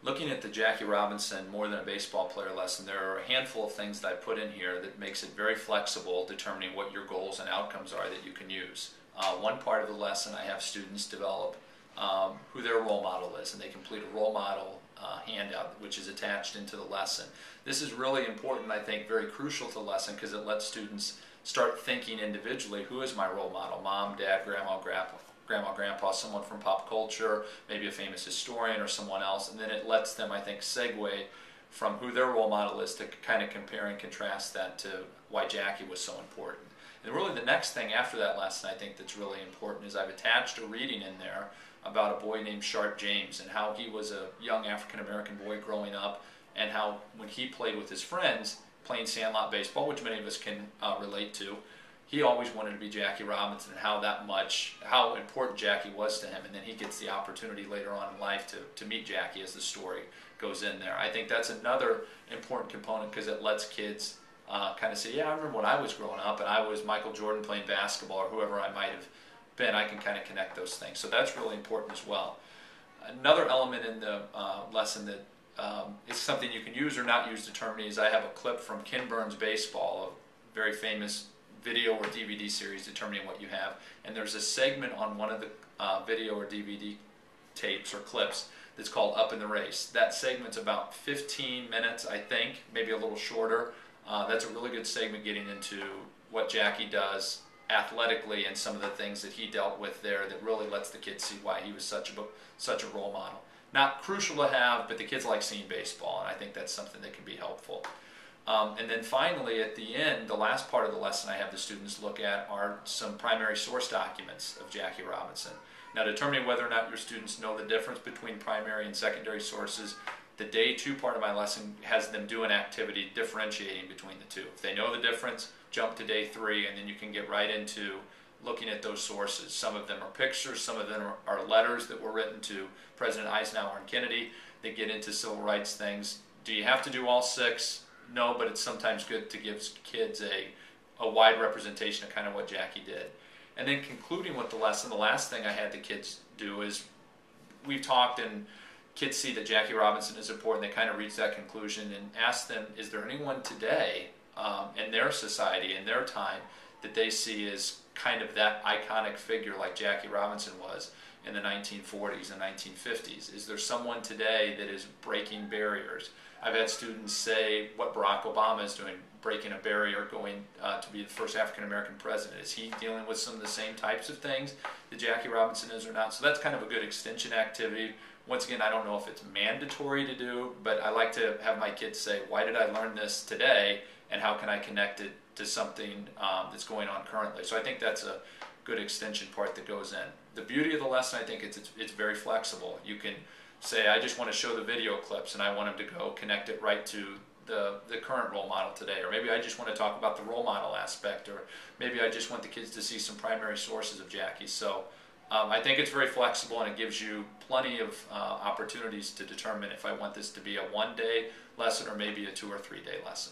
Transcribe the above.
Looking at the Jackie Robinson More Than a Baseball Player lesson, there are a handful of things that I put in here that makes it very flexible, determining what your goals and outcomes are that you can use. One part of the lesson, I have students develop who their role model is, and they complete a role model handout which is attached into the lesson. This is really important, I think, very crucial to the lesson, because it lets students start thinking individually, who is my role model? Mom, dad, grandma, grandpa, someone from pop culture, maybe a famous historian or someone else, and then it lets them, I think, segue from who their role model is to kind of compare and contrast that to why Jackie was so important. And really the next thing after that lesson I think that's really important is I've attached a reading in there about a boy named Sharp James, and how he was a young African-American boy growing up, and how when he played with his friends playing sandlot baseball, which many of us can relate to, he always wanted to be Jackie Robinson, and how important Jackie was to him. And then he gets the opportunity later on in life to meet Jackie as the story goes in there. I think that's another important component, because it lets kids kind of say, yeah, I remember when I was growing up and I was Michael Jordan playing basketball, or whoever I might have been. I can kind of connect those things. So that's really important as well. Another element in the lesson that is something you can use or not use determining is I have a clip from Ken Burns' Baseball, a very famous video or DVD series, determining what you have. And there's a segment on one of the video or DVD tapes or clips that's called Up in the Race. That segment's about 15 minutes, I think, maybe a little shorter. That's a really good segment getting into what Jackie does athletically and some of the things that he dealt with there, that really lets the kids see why he was such a role model. Not crucial to have, but the kids like seeing baseball, and I think that's something that can be helpful. And then finally, at the end, the last part of the lesson I have the students look at are some primary source documents of Jackie Robinson. Now, determining whether or not your students know the difference between primary and secondary sources, the day 2 part of my lesson has them do an activity differentiating between the two. If they know the difference, jump to day 3, and then you can get right into looking at those sources. Some of them are pictures, some of them are letters that were written to President Eisenhower and Kennedy that get into civil rights things. Do you have to do all 6? No, but it's sometimes good to give kids a wide representation of kind of what Jackie did. And then concluding with the lesson, the last thing I had the kids do is, we've talked and kids see that Jackie Robinson is important. They kind of reach that conclusion, and ask them, is there anyone today in their society, in their time, that they see as kind of that iconic figure like Jackie Robinson was in the 1940s and 1950s? Is there someone today that is breaking barriers? I've had students say what Barack Obama is doing, breaking a barrier, going to be the first African-American president. Is he dealing with some of the same types of things that Jackie Robinson is or not? So that's kind of a good extension activity. Once again, I don't know if it's mandatory to do, but I like to have my kids say, why did I learn this today, and how can I connect it to something that's going on currently? So I think that's a good extension part that goes in. The beauty of the lesson, I think, it's very flexible. You can say, I just want to show the video clips, and I want them to go connect it right to the current role model today, or maybe I just want to talk about the role model aspect, or maybe I just want the kids to see some primary sources of Jackie. So I think it's very flexible, and it gives you plenty of opportunities to determine if I want this to be a 1-day lesson or maybe a 2 or 3-day lesson.